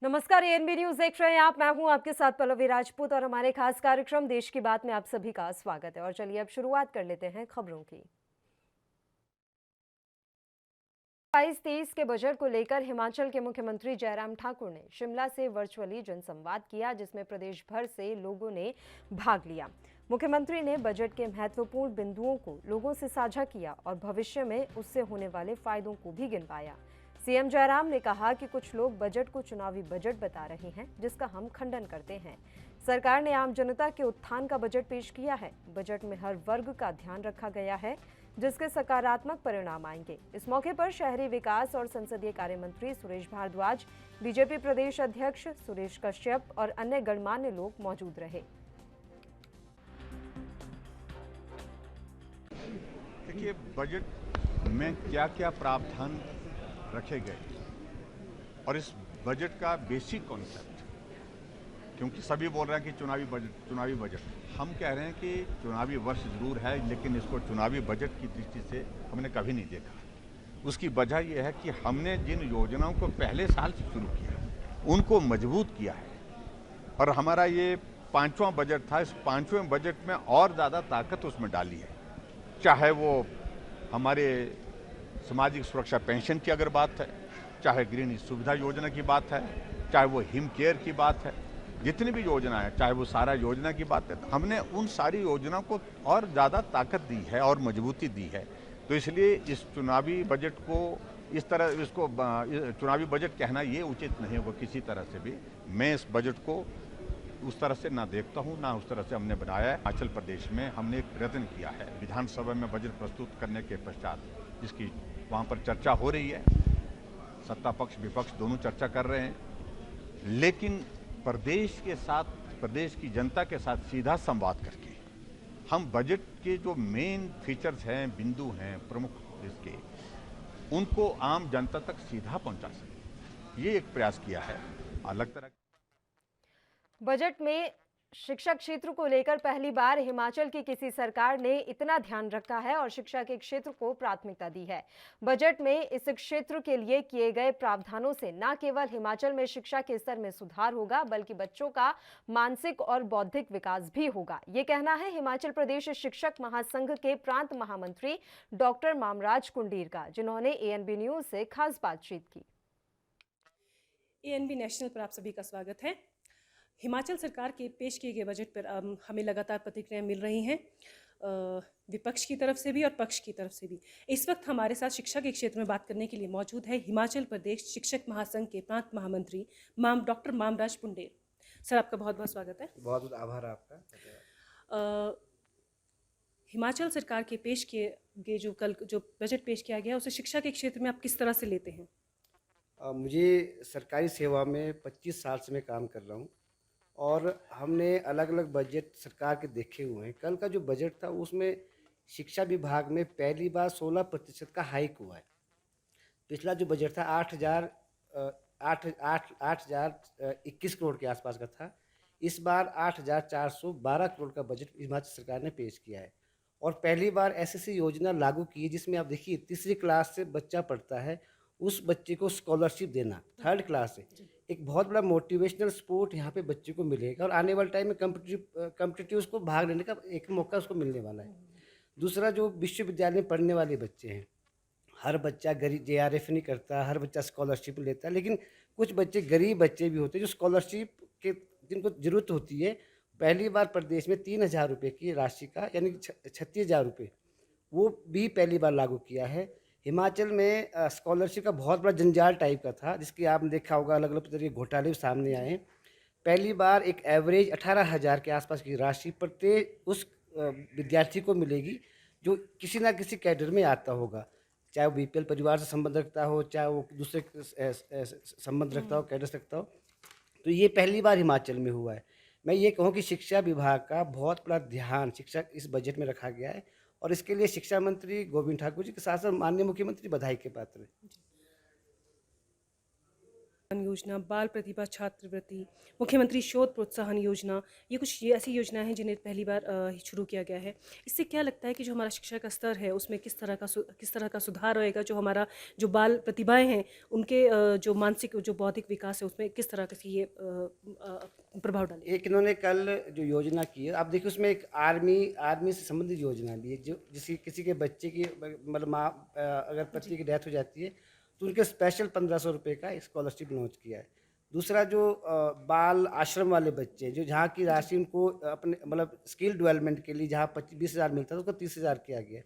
नमस्कार, ANB news देख रहे हैं आप। मैं हूं आपके साथ पल्लवी राजपूत और हमारे खास कार्यक्रम देश की बात में आप सभी का स्वागत है। और चलिए अब शुरुआत कर लेते हैं खबरों की। 22-23 के बजट को लेकर हिमाचल के मुख्यमंत्री जयराम ठाकुर ने शिमला से वर्चुअली जनसंवाद किया, जिसमें प्रदेश भर से लोगों ने भाग लिया। मुख्यमंत्री ने बजट के महत्वपूर्ण बिंदुओं को लोगों से साझा किया और भविष्य में उससे होने वाले फायदों को भी गिनवाया। सीएम जयराम ने कहा कि कुछ लोग बजट को चुनावी बजट बता रहे हैं, जिसका हम खंडन करते हैं। सरकार ने आम जनता के उत्थान का बजट पेश किया है। बजट में हर वर्ग का ध्यान रखा गया है, जिसके सकारात्मक परिणाम आएंगे। इस मौके पर शहरी विकास और संसदीय कार्य मंत्री सुरेश भारद्वाज, बीजेपी प्रदेश अध्यक्ष सुरेश कश्यप और अन्य गणमान्य लोग मौजूद रहे। देखिए, बजट में क्या क्या प्रावधान रखे गए और इस बजट का बेसिक कॉन्सेप्ट, क्योंकि सभी बोल रहे हैं कि चुनावी बजट, हम कह रहे हैं कि चुनावी वर्ष जरूर है, लेकिन इसको चुनावी बजट की दृष्टि से हमने कभी नहीं देखा। उसकी वजह यह है कि हमने जिन योजनाओं को पहले साल से शुरू किया उनको मजबूत किया है और हमारा ये 5वां बजट था। इस 5वें बजट में और ज़्यादा ताकत उसमें डाली है। चाहे वो हमारे सामाजिक सुरक्षा पेंशन की अगर बात है, चाहे गृहिणी सुविधा योजना की बात है, चाहे वो हिम केयर की बात है, जितनी भी योजना है, चाहे वो सारा योजना की बात है, तो हमने उन सारी योजनाओं को और ज़्यादा ताकत दी है और मजबूती दी है। तो इसलिए इस चुनावी बजट को इसको चुनावी बजट कहना ये उचित नहीं होगा किसी तरह से भी। मैं इस बजट को उस तरह से ना देखता हूँ, ना उस तरह से हमने बनाया है। हिमाचल प्रदेश में हमने एक प्रयत्न किया है विधानसभा में बजट प्रस्तुत करने के पश्चात, जिसकी वहाँ पर चर्चा हो रही है। सत्ता पक्ष विपक्ष दोनों चर्चा कर रहे हैं, लेकिन प्रदेश के साथ, प्रदेश की जनता के साथ सीधा संवाद करके हम बजट के जो मेन फीचर्स हैं, बिंदु हैं प्रमुख इसके, उनको आम जनता तक सीधा पहुंचा सके, ये एक प्रयास किया है। अलग तरह बजट में शिक्षा क्षेत्र को लेकर पहली बार हिमाचल की किसी सरकार ने इतना ध्यान रखा है और शिक्षा के क्षेत्र को प्राथमिकता दी है। बजट में इस क्षेत्र के लिए किए गए प्रावधानों से न केवल हिमाचल में शिक्षा के स्तर में सुधार होगा, बल्कि बच्चों का मानसिक और बौद्धिक विकास भी होगा। ये कहना है हिमाचल प्रदेश शिक्षक महासंघ के प्रांत महामंत्री डॉक्टर मामराज कुंडीर का, जिन्होंने एएनबी न्यूज से खास बातचीत की। एएनबी नेशनल पर आप सभी का स्वागत है। हिमाचल सरकार के पेश किए गए बजट पर हमें लगातार प्रतिक्रियाएं मिल रही हैं, विपक्ष की तरफ से भी और पक्ष की तरफ से भी। इस वक्त हमारे साथ शिक्षा के क्षेत्र में बात करने के लिए मौजूद है हिमाचल प्रदेश शिक्षक महासंघ के प्रांत महामंत्री डॉक्टर मामराज पुंडेर। सर, आपका बहुत बहुत स्वागत है। बहुत बहुत आभार आपका। हिमाचल सरकार के पेश किए गए जो बजट पेश किया गया, उसे शिक्षा के क्षेत्र में आप किस तरह से लेते हैं? मुझे सरकारी सेवा में 25 साल से मैं काम कर रहा हूँ और हमने अलग अलग बजट सरकार के देखे हुए हैं। कल का जो बजट था उसमें शिक्षा विभाग में पहली बार 16% का हाइक हुआ है। पिछला जो बजट था 8,021 करोड़ के आसपास का था। इस बार 8,412 करोड़ का बजट हिमाचल सरकार ने पेश किया है और पहली बार ऐसी योजना लागू की है जिसमें आप देखिए तीसरी क्लास से बच्चा पढ़ता है, उस बच्चे को स्कॉलरशिप देना, थर्ड क्लास से एक बहुत बड़ा मोटिवेशनल सपोर्ट यहाँ पे बच्चे को मिलेगा और आने वाले टाइम में कम्पिटिटिव उसको भाग लेने का एक मौका उसको मिलने वाला है। दूसरा, जो विश्वविद्यालय में पढ़ने वाले बच्चे हैं, हर बच्चा गरीब JRF नहीं करता, हर बच्चा स्कॉलरशिप लेता है, लेकिन कुछ बच्चे गरीब बच्चे भी होते हैं जो स्कॉलरशिप के जिनको ज़रूरत होती है। पहली बार प्रदेश में 3,000 रुपये की राशि का, यानी 36,000 रुपये, वो भी पहली बार लागू किया है। हिमाचल में स्कॉलरशिप का बहुत बड़ा जंजाल टाइप का था, जिसकी आपने देखा होगा अलग अलग तरह के घोटाले सामने आए। पहली बार एक एवरेज 18,000 के आसपास की राशि प्रत्येक उस विद्यार्थी को मिलेगी जो किसी ना किसी कैडर में आता होगा, चाहे वो BPL परिवार से संबंध रखता हो, चाहे वो दूसरे संबंध रखता हो, कैडर रखता हो। तो ये पहली बार हिमाचल में हुआ है। मैं ये कहूँ कि शिक्षा विभाग का बहुत बड़ा ध्यान शिक्षा इस बजट में रखा गया है और इसके लिए शिक्षा मंत्री गोविंद ठाकुर जी के साथ साथ माननीय मुख्यमंत्री बधाई के पात्र हैं। योजना, बाल प्रतिभा छात्रवृत्ति, मुख्यमंत्री शोध प्रोत्साहन योजना, ये ऐसी योजनाएं हैं जिन्हें पहली बार शुरू किया गया है। इससे क्या लगता है कि जो हमारा शिक्षा का स्तर है उसमें किस तरह का सुधार होएगा, जो हमारा जो बाल प्रतिभाएं हैं उनके जो मानसिक जो बौद्धिक विकास है उसमें किस तरह का ये प्रभाव डालेगा? एक इन्होंने कल जो योजना की है, आप देखिए उसमें एक आर्मी से संबंधित योजना भी है, जो किसी के बच्चे की मतलब माँ अगर पति की डेथ हो जाती है तो उनके स्पेशल 1500 रुपये का स्कॉलरशिप लॉन्च किया है। दूसरा जो बाल आश्रम वाले बच्चे जो जहाँ की राशि उनको अपने मतलब स्किल डेवलपमेंट के लिए जहाँ 25-20 हज़ार मिलता था उसको 30 हज़ार किया गया है।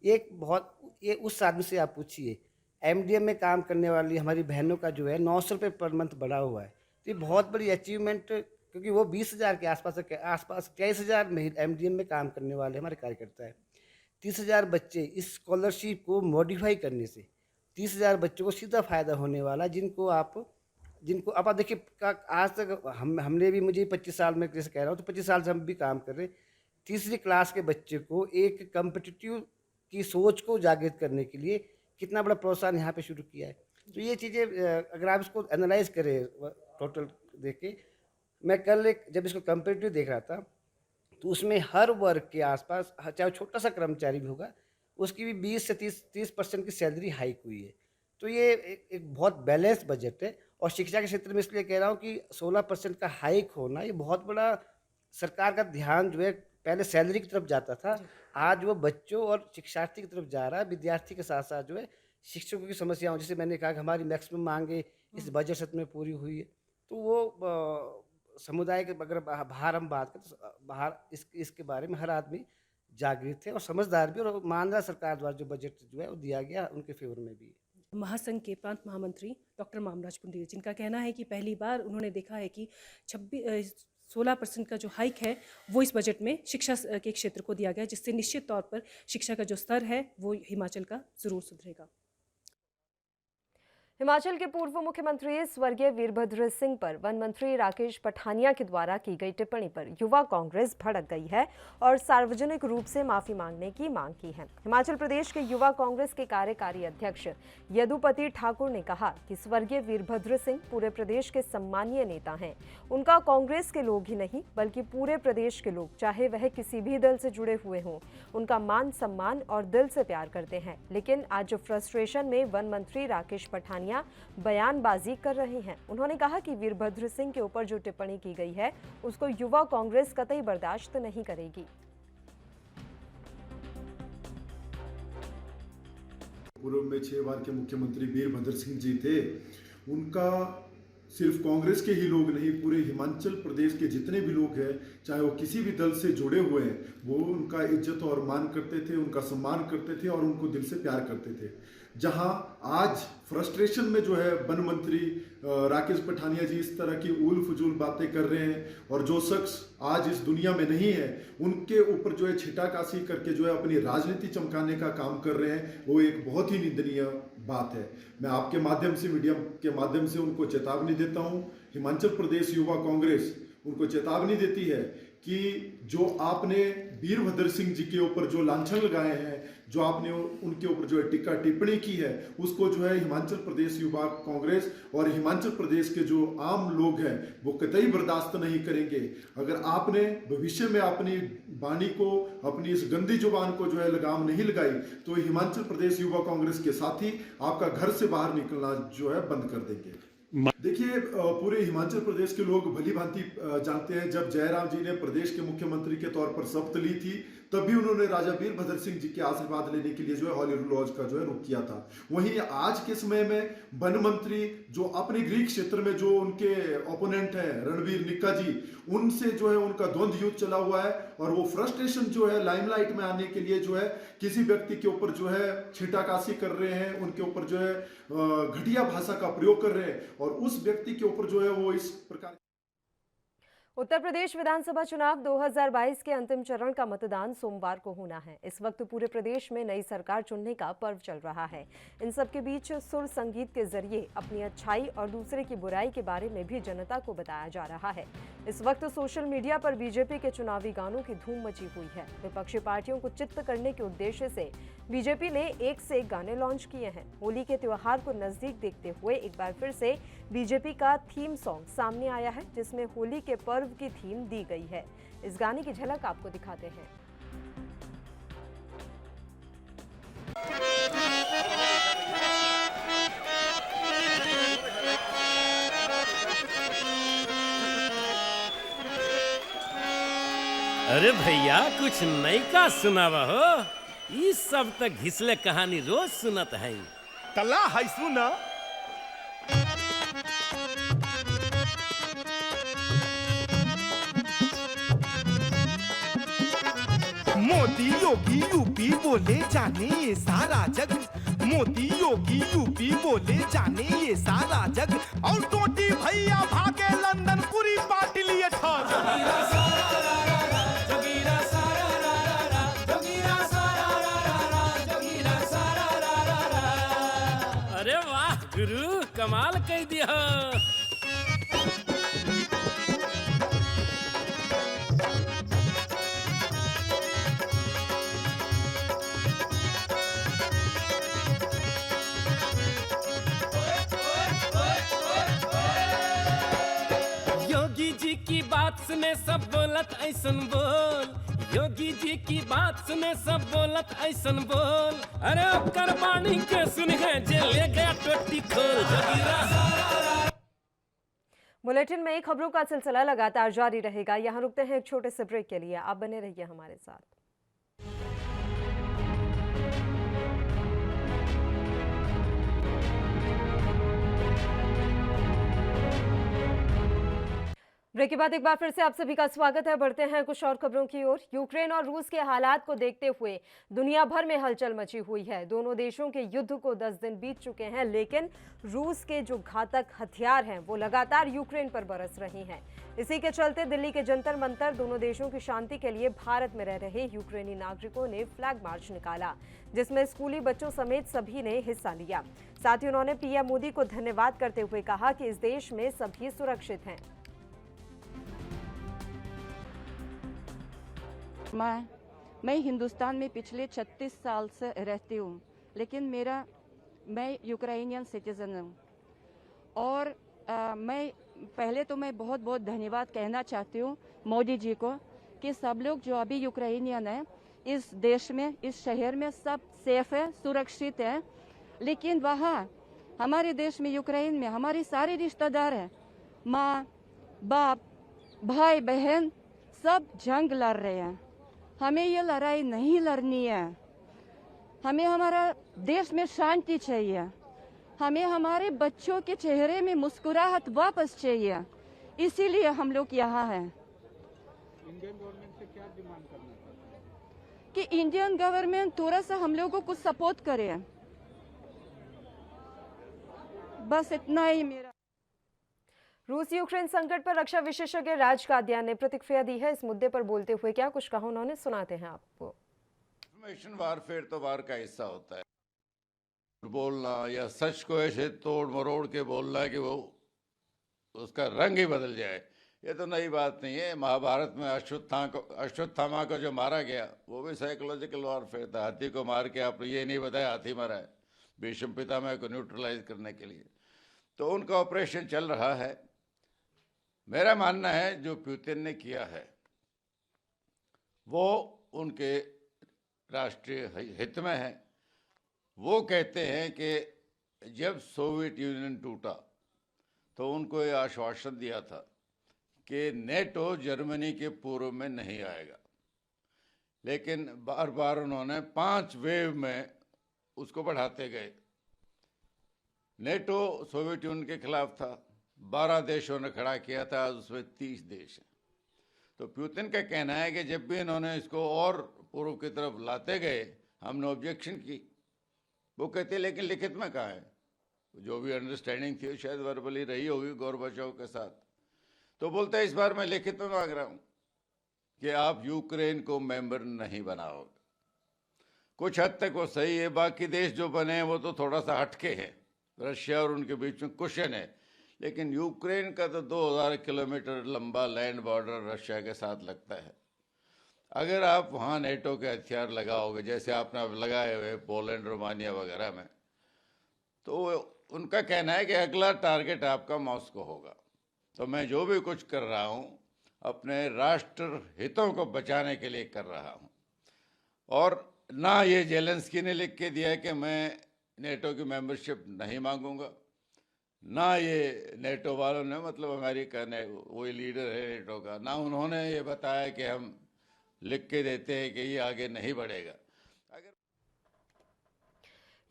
ये उस आदमी से आप पूछिए, एमडीएम में काम करने वाली हमारी बहनों का जो है 900 रुपये पर मंथ बढ़ा हुआ है। तो ये बहुत बड़ी अचीवमेंट, क्योंकि वो 20 हज़ार के आसपास 23 हज़ार एमडीएम में काम करने वाले हमारे कार्यकर्ता है। 30 हज़ार बच्चे इस स्कॉलरशिप को मॉडिफाई करने से 30 हज़ार बच्चों को सीधा फ़ायदा होने वाला, जिनको अब आप देखिए आज तक हमने भी, मुझे 25 साल में जैसे कह रहा हूँ तो 25 साल से हम भी काम कर रहे हैं। तीसरी क्लास के बच्चे को एक कम्पिटिटिव की सोच को जागृत करने के लिए कितना बड़ा प्रोत्साहन यहाँ पे शुरू किया है। तो ये चीज़ें अगर आप इसको एनालाइज करें टोटल देख के, मैं कल जब इसको कम्पिटिटिव देख रहा था तो उसमें हर वर्ग के आसपास, चाहे छोटा सा कर्मचारी भी होगा, उसकी भी 20 से 30% की सैलरी हाइक हुई है। तो ये एक बहुत बैलेंस बजट है। और शिक्षा के क्षेत्र में इसलिए कह रहा हूँ कि 16% का हाइक होना ये बहुत बड़ा, सरकार का ध्यान जो है पहले सैलरी की तरफ जाता था, आज वो बच्चों और शिक्षार्थी की तरफ जा रहा है। विद्यार्थी के साथ साथ जो है शिक्षकों की समस्याओं, जैसे मैंने कहा कि हमारी मैक्सिमम मांगे इस बजट सत्र में पूरी हुई है, तो वो समुदाय के अगर बाहर हम बात करें तो बाहर इसके बारे में हर आदमी जागृत है और समझदार भी, और मान रहा सरकार द्वारा जो बजट जो है वो दिया गया उनके फेवर में भी। महासंघ के प्रांत महामंत्री डॉक्टर मामराज पुंडीर, जिनका कहना है कि पहली बार उन्होंने देखा है कि 16% का जो हाइक है वो इस बजट में शिक्षा के क्षेत्र को दिया गया, जिससे निश्चित तौर पर शिक्षा का जो स्तर है वो हिमाचल का ज़रूर सुधरेगा। हिमाचल के पूर्व मुख्यमंत्री स्वर्गीय वीरभद्र सिंह पर वन मंत्री राकेश पठानिया के द्वारा की गई टिप्पणी पर युवा कांग्रेस भड़क गई है और सार्वजनिक रूप से माफी मांगने की मांग की है। हिमाचल प्रदेश के युवा कांग्रेस के कार्यकारी अध्यक्ष यदुपति ठाकुर ने कहा कि स्वर्गीय वीरभद्र सिंह पूरे प्रदेश के सम्मानीय नेता हैं। उनका कांग्रेस के लोग ही नहीं बल्कि पूरे प्रदेश के लोग, चाहे वह किसी भी दल से जुड़े हुए हों, उनका मान सम्मान और दिल से प्यार करते हैं। लेकिन आज फ्रस्ट्रेशन में वन मंत्री राकेश पठानिया बयानबाजी कर रहे हैं। उन्होंने कहा कि वीरभद्र सिंह के ऊपर जो टिप्पणी की गई है उसको युवा कांग्रेस कतई बर्दाश्त नहीं करेगी। पूर्व में 6 बार के मुख्यमंत्री वीरभद्र सिंह जी थे, उनका सिर्फ कांग्रेस के ही लोग नहीं, पूरे हिमाचल प्रदेश के जितने भी लोग हैं, चाहे वो किसी भी दल से जुड़े हुए हैं, वो उनका इज्जत और मान करते थे, उनका सम्मान करते थे और उनको दिल से प्यार करते थे। जहां आज फ्रस्ट्रेशन में जो है वन मंत्री राकेश पठानिया जी इस तरह की उल फजूल बातें कर रहे हैं और जो शख्स आज इस दुनिया में नहीं है उनके ऊपर जो है छिटाकाशी करके जो है अपनी राजनीति चमकाने का काम कर रहे हैं, वो एक बहुत ही निंदनीय बात है। मैं आपके माध्यम से, मीडिया के माध्यम से उनको चेतावनी देता हूं। हिमाचल प्रदेश युवा कांग्रेस उनको चेतावनी देती है कि जो आपने वीरभद्र सिंह जी के ऊपर जो लांछन लगाए हैं, जो आपने उनके ऊपर जो है टिक्का टिप्पणी की है, उसको जो है हिमाचल प्रदेश युवा कांग्रेस और हिमाचल प्रदेश के जो आम लोग हैं वो कतई बर्दाश्त नहीं करेंगे। अगर आपने भविष्य में अपनी वाणी को, अपनी इस गंदी जुबान को जो है लगाम नहीं लगाई तो हिमाचल प्रदेश युवा कांग्रेस के साथी आपका घर से बाहर निकलना जो है बंद कर देंगे। देखिए, पूरे हिमाचल प्रदेश के लोग भली भांति जानते हैं, जब जयराम जी ने प्रदेश के मुख्यमंत्री के तौर पर शपथ ली थी तब भी उन्होंने राजा वीरभद्र सिंह जी के आशीर्वाद लेने के लिए जो है हॉलीवुड लॉज का जो है रुख किया था। वहीं आज के समय में वन मंत्री जो अपने गृह क्षेत्र में जो उनके ओपोनेंट है रणवीर निक्का जी, उनसे जो है उनका द्वंद्व युद्ध चला हुआ है और वो फ्रस्ट्रेशन जो है लाइमलाइट में आने के लिए जो है किसी व्यक्ति के ऊपर जो है छिटाकाशी कर रहे हैं, उनके ऊपर जो है घटिया भाषा का प्रयोग कर रहे हैं और उस व्यक्ति के ऊपर जो है वो इस प्रकार। उत्तर प्रदेश विधानसभा चुनाव 2022 के अंतिम चरण का मतदान सोमवार को होना है। इस वक्त पूरे प्रदेश में नई सरकार चुनने का पर्व चल रहा है। इन सबके बीच सुर संगीत के जरिए अपनी अच्छाई और दूसरे की बुराई के बारे में भी जनता को बताया जा रहा है। इस वक्त सोशल मीडिया पर बीजेपी के चुनावी गानों की धूम मची हुई है। विपक्षी पार्टियों को चित्त करने के उद्देश्य से बीजेपी ने एक से एक गाने लॉन्च किए हैं। होली के त्योहार को नजदीक देखते हुए एक बार फिर से बीजेपी का थीम सॉन्ग सामने आया है, जिसमें होली के पर्व की थीम दी गई है। इस गाने की झलक आपको दिखाते हैं। अरे भैया कुछ नई का सुनावा हो। इस सब तक घिसले कहानी रोज सुनत है। कला है सुना। मोदी योगी यूपी बोले जाने ये सारा जग। मोदी योगी यूपी बोले जाने ये सारा जग। और टोटी भैया भागे लंदन पूरी पार्टी लिए अरे वाह गुरु कमाल कर दिया। योगी जी की बात सुने सब बोलत ऐसन बोल। योगी जी की बात सुने सब बोलत ऐसन बोल। अरे कर बाणी के सुन है जे ले गया टोटी खोल। बुलेटिन में खबरों का सिलसिला लगातार जारी रहेगा। यहाँ रुकते हैं एक छोटे से ब्रेक के लिए। आप बने रहिए हमारे साथ। ब्रेक के बाद एक बार फिर से आप सभी का स्वागत है। बढ़ते हैं कुछ और खबरों की ओर। यूक्रेन और रूस के हालात को देखते हुए दुनिया भर में हलचल मची हुई है। दोनों देशों के युद्ध को 10 दिन बीत चुके हैं, लेकिन रूस के जो घातक हथियार हैं वो लगातार यूक्रेन पर बरस रही हैं। इसी के चलते दिल्ली के जंतर मंतर दोनों देशों की शांति के लिए भारत में रह रहे यूक्रेनी नागरिकों ने फ्लैग मार्च निकाला, जिसमें स्कूली बच्चों समेत सभी ने हिस्सा लिया। साथ ही उन्होंने पीएम मोदी को धन्यवाद करते हुए कहा कि इस देश में सभी सुरक्षित हैं। मैं हिंदुस्तान में पिछले 36 साल से रहती हूँ, लेकिन मैं यूक्रेनियन सिटीज़न हूँ। और मैं बहुत बहुत धन्यवाद कहना चाहती हूँ मोदी जी को कि सब लोग जो अभी यूक्रेनियन हैं इस देश में, इस शहर में सब सेफ है, सुरक्षित है। लेकिन वहाँ हमारे देश में यूक्रेन में हमारे सारे रिश्तेदार हैं, माँ बाप भाई बहन सब जंग लड़ रहे हैं। हमें ये लड़ाई नहीं लड़नी है। हमें हमारा देश में शांति चाहिए। हमें हमारे बच्चों के चेहरे में मुस्कुराहट वापस चाहिए। इसीलिए हम लोग यहाँ हैं। इंडियन गवर्नमेंट से क्या डिमांड करना चाहते हैं? कि इंडियन गवर्नमेंट थोड़ा सा हम लोगों को सपोर्ट करे। बस इतना ही मेरा। रूस यूक्रेन संकट पर रक्षा विशेषज्ञ राज कादियान ने प्रतिक्रिया दी है। इस मुद्दे पर बोलते हुए क्या कुछ कहा उन्होंने, सुनाते हैं आपको। इंफॉर्मेशन वारफेयर तो वार का हिस्सा होता है। बोलना या सच को ऐसे तोड़ मरोड़ के बोलना कि वो उसका रंग ही बदल जाए, ये तो नई बात नहीं है। महाभारत में अश्वत्थामा को जो मारा गया वो भी साइकोलॉजिकल वारफेयर था। हाथी को मार के आपने ये नहीं बताया हाथी मरा है, भीष्म पितामह को न्यूट्रलाइज करने के लिए। तो उनका ऑपरेशन चल रहा है। मेरा मानना है जो पुतिन ने किया है वो उनके राष्ट्रीय हित में है। वो कहते हैं कि जब सोवियत यूनियन टूटा तो उनको ये आश्वासन दिया था कि नेटो जर्मनी के पूर्व में नहीं आएगा, लेकिन बार बार उन्होंने 5 वेव में उसको बढ़ाते गए। नेटो सोवियत यूनियन के खिलाफ था, 12 देशों ने खड़ा किया था, आज उसमें 30 देश हैं। तो पुतिन का कहना है कि जब भी इन्होंने इसको और पूर्व की तरफ लाते गए हमने ऑब्जेक्शन की। वो कहते लेकिन लिखित में कहाँ है? जो भी अंडरस्टैंडिंग थी शायद वर्बली रही होगी गोरबाचोव के साथ। तो बोलते हैं इस बार मैं लिखित में मांग रहा हूं कि आप यूक्रेन को मेंबर नहीं बनाओगे। कुछ हद तक वो सही है, बाकी देश जो बने हैं वो तो थोड़ा सा हटके हैं, रशिया और उनके बीच में कुशन है, लेकिन यूक्रेन का तो 2000 किलोमीटर लंबा लैंड बॉर्डर रशिया के साथ लगता है। अगर आप वहाँ नेटो के हथियार लगाओगे जैसे आपने अब लगाए हुए पोलैंड रोमानिया वगैरह में, तो उनका कहना है कि अगला टारगेट आपका मॉस्को होगा। तो मैं जो भी कुछ कर रहा हूँ अपने राष्ट्र हितों को बचाने के लिए कर रहा हूँ। और ना ये जेलेंस्की ने लिख के दिया है कि मैं नेटो की मेंबरशिप नहीं मांगूंगा, ना ये नेटो वालों ने, मतलब अमेरिका ने, वही लीडर है नेटो का, ना उन्होंने ये बताया कि हम लिख के देते हैं कि ये आगे नहीं बढ़ेगा।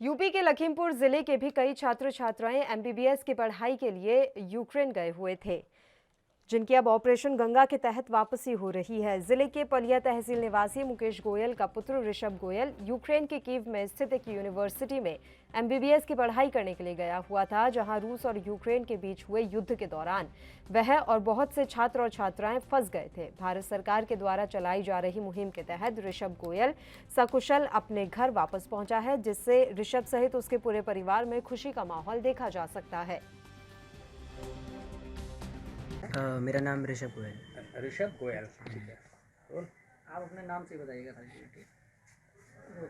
यूपी के लखीमपुर जिले के भी कई छात्र छात्राएं एमबीबीएस की पढ़ाई के लिए यूक्रेन गए हुए थे, जिनकी अब ऑपरेशन गंगा के तहत वापसी हो रही है। जिले के पलिया तहसील निवासी मुकेश गोयल का पुत्र ऋषभ गोयल यूक्रेन के कीव में स्थित एक यूनिवर्सिटी में एमबीबीएस की पढ़ाई करने के लिए गया हुआ था, जहां रूस और यूक्रेन के बीच हुए युद्ध के दौरान वह और बहुत से छात्र और छात्राएं फंस गए थे। भारत सरकार के द्वारा चलाई जा रही मुहिम के तहत ऋषभ गोयल सकुशल अपने घर वापस पहुंचा है, जिससे ऋषभ सहित उसके पूरे परिवार में खुशी का माहौल देखा जा सकता है। मेरा नाम ऋषभ गोयल। ऋषभ गोयल, ठीक है। और आप अपने नाम से बताइएगा सर जी।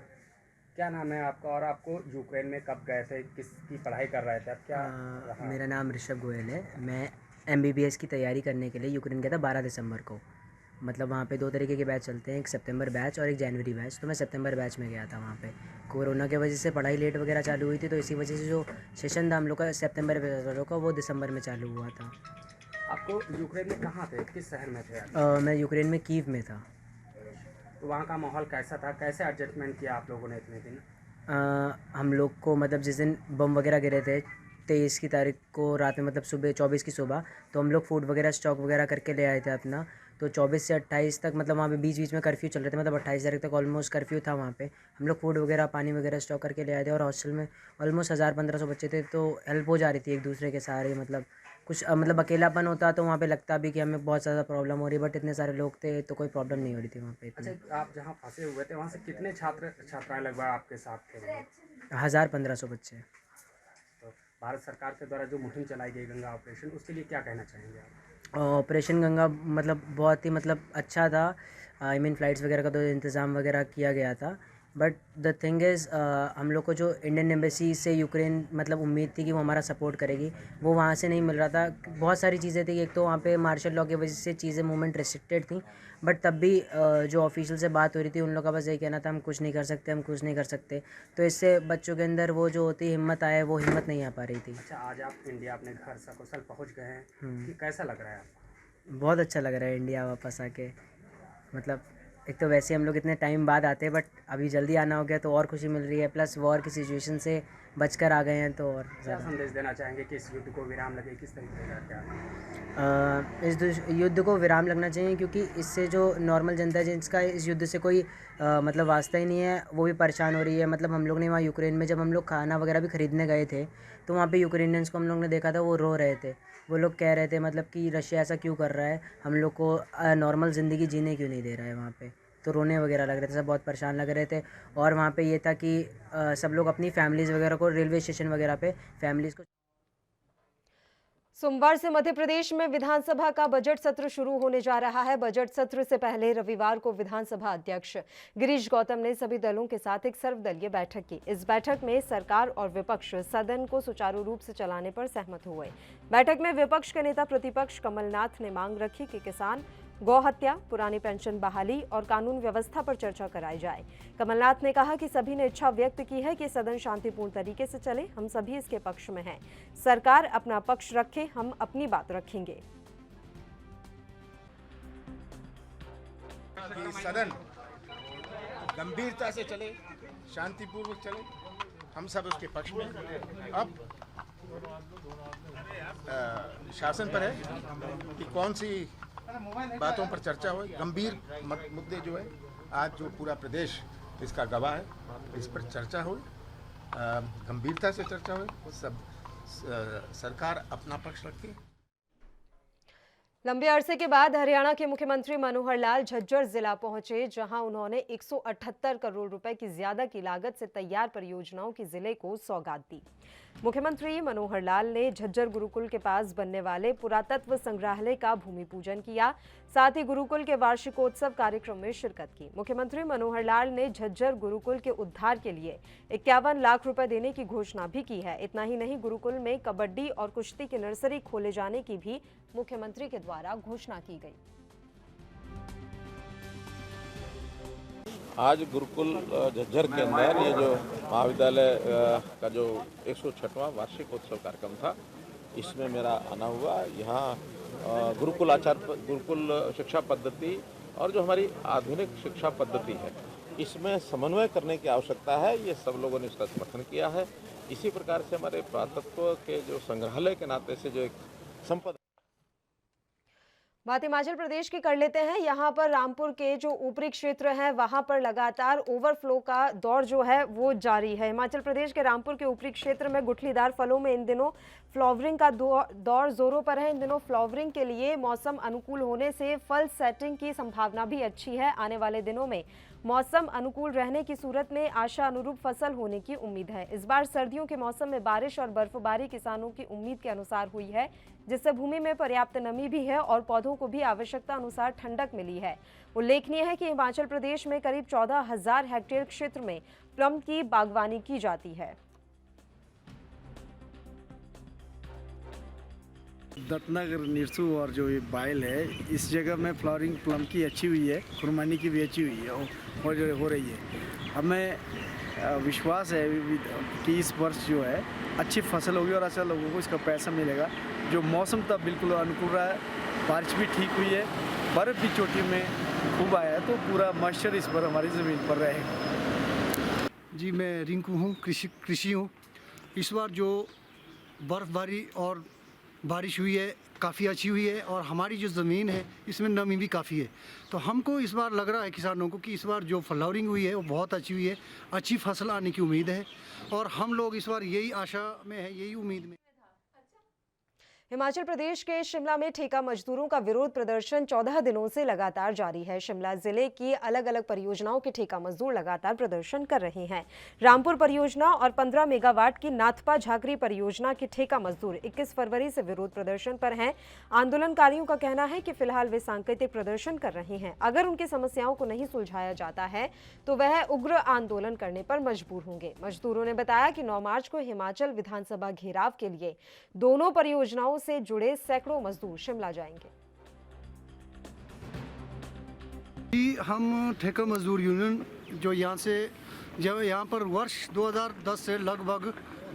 क्या नाम है आपका और आपको यूक्रेन में कब गए थे, किसकी पढ़ाई कर रहे थे आप, क्या रहा? मेरा नाम ऋषभ गोयल है। मैं एमबीबीएस की तैयारी करने के लिए यूक्रेन गया था 12 दिसंबर को। मतलब वहाँ पे 2 तरीके के बैच चलते हैं, एक सितंबर बैच और एक जनवरी बैच। तो मैं सितंबर बैच में गया था। वहाँ पे कोरोना की वजह से पढ़ाई लेट वगैरह चालू हुई थी, तो इसी वजह से जो सेशन था हम लोग का सितंबर में का वो दिसंबर में चालू हुआ था। आपको यूक्रेन में कहाँ थे, किस शहर में थे? मैं यूक्रेन में कीव में था। तो वहाँ का माहौल कैसा था, कैसे एडजस्टमेंट किया आप लोगों ने इतने दिन? हम लोग को मतलब जिस दिन बम वगैरह गिरे थे 23 की तारीख को रात में, मतलब सुबह 24 की सुबह, तो हम लोग फूड वगैरह स्टॉक वगैरह करके ले आए थे अपना। तो 24 से 28 तक मतलब वहाँ पे बीच बीच में कर्फ्यू चल रहे थे, मतलब 28 तारीख तक ऑलमोस्ट कर्फ्यू था वहाँ पे। हम लोग फूड वगैरह पानी वगैरह स्टॉक करके ले आए थे। और हॉस्टल में ऑलमोस्ट 1000-1500 बच्चे थे, तो हेल्प हो जा रही थी एक दूसरे के सारे। मतलब कुछ मतलब अकेलापन होता तो वहाँ पे लगता भी कि हमें बहुत ज़्यादा प्रॉब्लम हो रही है, बट इतने सारे लोग थे तो कोई प्रॉब्लम नहीं हो रही थी वहाँ पे। अच्छा, आप जहाँ फंसे हुए थे वहाँ से कितने छात्र छात्राएं लगभग आपके साथ थे? 1000-1500 बच्चे। तो भारत सरकार के द्वारा जो मुहिम चलाई गई गंगा ऑपरेशन, उसके लिए क्या कहना चाहेंगे आप? ऑपरेशन गंगा मतलब बहुत ही मतलब अच्छा था। आई मीन फ़्लाइट्स वगैरह का तो इंतज़ाम वगैरह किया गया था, बट द थिंग इज़ हम लोग को जो इंडियन एम्बेसी से यूक्रेन मतलब उम्मीद थी कि वो हमारा सपोर्ट करेगी, वो वहाँ से नहीं मिल रहा था। बहुत सारी चीज़ें थी। एक तो वहाँ पे मार्शल लॉ की वजह से चीज़ें मूवमेंट रिस्ट्रिक्टेड थी, बट तब भी जो ऑफिशियल से बात हो रही थी उन लोगों का बस यही कहना था हम कुछ नहीं कर सकते, हम कुछ नहीं कर सकते। तो इससे बच्चों के अंदर वो जो होती हिम्मत आए, वो हिम्मत नहीं आ पा रही थी। अच्छा, आज आप इंडिया अपने घर सकुशल पहुँच गए हैं, कि कैसा लग रहा है आपको? बहुत अच्छा लग रहा है इंडिया वापस आके। मतलब एक तो वैसे हम लोग इतने टाइम बाद आते हैं, बट अभी जल्दी आना हो गया तो और खुशी मिल रही है। प्लस वॉर की सिचुएशन से बचकर आ गए हैं तो और क्या संदेश देना चाहेंगे कि इस युद्ध को विराम लगे, किस तरीके का क्या? इस युद्ध को विराम लगना चाहिए, क्योंकि इससे जो नॉर्मल जनता है जिसका इस युद्ध से कोई मतलब वास्ता ही नहीं है, वो भी परेशान हो रही है। मतलब हम लोग ने वहाँ यूक्रेन में जब हम लोग खाना वगैरह भी ख़रीदने गए थे, तो वहाँ पे यूक्रेनियंस को हम लोग ने देखा था, वो रो रहे थे। वो लोग कह रहे थे मतलब कि रशिया ऐसा क्यों कर रहा है, हम लोग को नॉर्मल ज़िंदगी जीने क्यों नहीं दे रहा है वहाँ पे। तो रोने वगैरह लग रहे थे, सब बहुत परेशान लग रहे थे। और वहाँ पे ये था कि सब लोग अपनी फैमिलीज़ वगैरह को रेलवे स्टेशन वगैरह पे फैमिलीज़ को। सोमवार से मध्य प्रदेश में विधानसभा का बजट सत्र शुरू होने जा रहा है। बजट सत्र से पहले रविवार को विधानसभा अध्यक्ष गिरीश गौतम ने सभी दलों के साथ एक सर्वदलीय बैठक की। इस बैठक में सरकार और विपक्ष सदन को सुचारू रूप से चलाने पर सहमत हुए। बैठक में विपक्ष के नेता प्रतिपक्ष कमलनाथ ने मांग रखी कि किसान, गौ हत्या, पुरानी पेंशन बहाली और कानून व्यवस्था पर चर्चा कराई जाए। कमलनाथ ने कहा कि सभी ने इच्छा व्यक्त की है कि सदन शांतिपूर्ण तरीके से चले, हम सभी इसके पक्ष में हैं। सरकार अपना पक्ष रखे, हम अपनी बात रखेंगे। सदन गंभीरता से चले, शांतिपूर्वक चले, हम सब उसके पक्ष में। अब शासन पर है कि कौन सी बातों पर चर्चा हो। गंभीर मुद्दे जो है, आज जो पूरा प्रदेश इसका गवाह है, इस पर चर्चा हो, गंभीरता से चर्चा हो, सब सरकार अपना पक्ष रखे। लंबे अरसे के बाद हरियाणा के मुख्यमंत्री मनोहर लाल झज्जर जिला पहुंचे, जहां उन्होंने 178 करोड़ रुपए की ज्यादा की लागत से तैयार परियोजनाओं की जिले को सौगात दी। मुख्यमंत्री मनोहर लाल ने झज्जर गुरुकुल के पास बनने वाले पुरातत्व संग्रहालय का भूमि पूजन किया, साथ ही गुरुकुल के वार्षिकोत्सव कार्यक्रम में शिरकत की। मुख्यमंत्री मनोहर लाल ने झज्जर गुरुकुल के उद्धार के लिए 51 लाख रुपए देने की घोषणा भी की है। इतना ही नहीं, गुरुकुल में कबड्डी और कुश्ती की नर्सरी खोले जाने की भी मुख्यमंत्री के द्वारा घोषणा की गई। आज गुरुकुल झज्जर के अंदर ये जो महाविद्यालय का जो 106वां वार्षिकोत्सव कार्यक्रम था, इसमें मेरा आना हुआ। यहाँ गुरुकुल शिक्षा पद्धति और जो हमारी आधुनिक शिक्षा पद्धति है, इसमें समन्वय करने की आवश्यकता है। ये सब लोगों ने इसका समर्थन किया है। इसी प्रकार से हमारे पुरातत्व के जो संग्रहालय के नाते से जो एक संपदा। बात हिमाचल प्रदेश की कर लेते हैं। यहाँ पर रामपुर के जो ऊपरी क्षेत्र हैं, वहाँ पर लगातार ओवरफ्लो का दौर जो है वो जारी है। हिमाचल प्रदेश के रामपुर के ऊपरी क्षेत्र में गुठलीदार फलों में इन दिनों फ्लावरिंग का दौर जोरों पर है। इन दिनों फ्लावरिंग के लिए मौसम अनुकूल होने से फल सेटिंग की संभावना भी अच्छी है। आने वाले दिनों में मौसम अनुकूल रहने की सूरत में आशा अनुरूप फसल होने की उम्मीद है। इस बार सर्दियों के मौसम में बारिश और बर्फबारी किसानों की उम्मीद के अनुसार हुई है, जिससे भूमि में पर्याप्त नमी भी है और पौधों को भी आवश्यकता अनुसार ठंडक मिली है। उल्लेखनीय है कि हिमाचल प्रदेश में करीब 14,000 हेक्टेयर क्षेत्र में प्लम की बागवानी की जाती है। दत्तनगर, निरसू और जो ये बाइल है, इस जगह में फ्लावरिंग प्लम की अच्छी हुई है, खुरमानी की भी अच्छी हुई है और हो रही है। हमें विश्वास है कि इस वर्ष जो है अच्छी फसल होगी और अच्छा लोगों को इसका पैसा मिलेगा। जो मौसम तब बिल्कुल अनुकूल रहा है, बारिश भी ठीक हुई है, बर्फ़ भी चोटी में खूब आया है, तो पूरा मॉइस्चर इस पर हमारी ज़मीन पर रहेगा। जी, मैं रिंकू हूँ, कृषि हूँ। इस बार जो बर्फ़बारी और बारिश हुई है काफ़ी अच्छी हुई है और हमारी जो ज़मीन है इसमें नमी भी काफ़ी है, तो हमको इस बार लग रहा है किसानों को कि इस बार जो फ्लावरिंग हुई है वो बहुत अच्छी हुई है, अच्छी फसल आने की उम्मीद है और हम लोग इस बार यही आशा में है, यही उम्मीद में। हिमाचल प्रदेश के शिमला में ठेका मजदूरों का विरोध प्रदर्शन 14 दिनों से लगातार जारी है। शिमला जिले की अलग अलग परियोजनाओं के ठेका मजदूर लगातार प्रदर्शन कर रहे हैं। रामपुर परियोजना और 15 मेगावाट की नाथपा झाकरी परियोजना के ठेका मजदूर 21 फरवरी से विरोध प्रदर्शन पर हैं। आंदोलनकारियों का कहना है कि फिलहाल वे सांकेतिक प्रदर्शन कर रहे हैं। अगर उनकी समस्याओं को नहीं सुलझाया जाता है तो वह उग्र आंदोलन करने पर मजबूर होंगे। मजदूरों ने बताया कि 9 मार्च को हिमाचल विधानसभा घेराव के लिए दोनों परियोजनाओं से जुड़े सैकड़ों मजदूर शिमला जाएंगे। हम ठेका मजदूर यूनियन जो यहाँ पर वर्ष 2010 से लगभग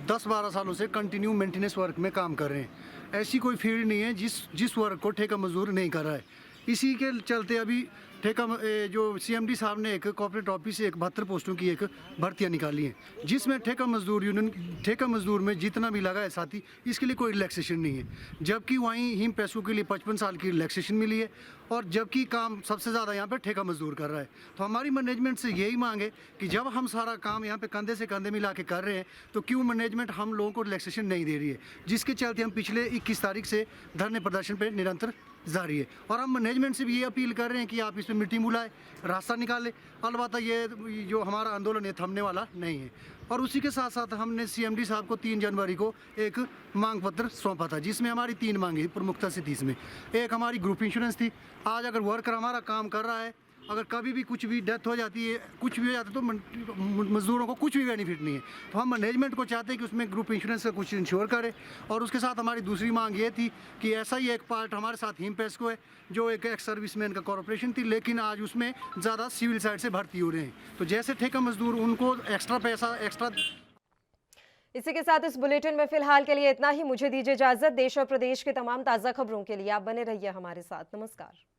10-12 सालों से कंटिन्यू मेंटेनेंस वर्क में काम कर रहे हैं। ऐसी कोई फील्ड नहीं है जिस वर्क को ठेका मजदूर नहीं कर रहा है। इसी के चलते अभी जो CMD साहब ने एक कॉर्पोरेट ऑफिस से 72 पोस्टों की एक भर्तियां निकाली हैं, जिसमें ठेका मजदूर में जितना भी लगा है साथी, इसके लिए कोई रिलैक्सेशन नहीं है। जबकि वहीं हिम पैसों के लिए 55 साल की रिलैक्सेशन मिली है और जबकि काम सबसे ज़्यादा यहाँ पे ठेका मजदूर कर रहा है। तो हमारी मैनेजमेंट से यही मांग है कि जब हम सारा काम यहाँ पे कंधे से कंधे मिला के कर रहे हैं तो क्यों मैनेजमेंट हम लोगों को रिलैक्सेशन नहीं दे रही है, जिसके चलते हम पिछले 21 तारीख से धरने प्रदर्शन पर निरंतर जारी है। और हम मैनेजमेंट से भी ये अपील कर रहे हैं कि आप इसमें मीटिंग बुलाए, रास्ता निकाले। अलबत्ता ये जो हमारा आंदोलन है थमने वाला नहीं है। और उसी के साथ साथ हमने CMD साहब को 3 जनवरी को एक मांग पत्र सौंपा था, जिसमें हमारी 3 मांगी प्रमुखता से थी। इसमें एक हमारी ग्रुप इंश्योरेंस थी। आज अगर वर्कर हमारा काम कर रहा है, अगर कभी भी कुछ भी डेथ हो जाती है, कुछ भी हो जाता है, तो मजदूरों को कुछ भी बेनिफिट नहीं है। तो हम मैनेजमेंट को चाहते हैं कि उसमें ग्रुप इंश्योरेंस का कुछ इंश्योर करे। और उसके साथ हमारी दूसरी मांग ये थी कि ऐसा ही एक पार्ट हमारे साथ हिम पेस्को है, जो एक एक्स सर्विसमैन का कॉर्पोरेशन थी, लेकिन आज उसमें ज़्यादा सिविल साइड से भर्ती हो रहे हैं। तो जैसे ठेका मजदूर उनको एक्स्ट्रा पैसा एक्स्ट्रा। इसी के साथ इस बुलेटिन में फिलहाल के लिए इतना ही। मुझे दीजिए इजाजत। देश और प्रदेश के तमाम ताज़ा खबरों के लिए आप बने रहिए हमारे साथ। नमस्कार।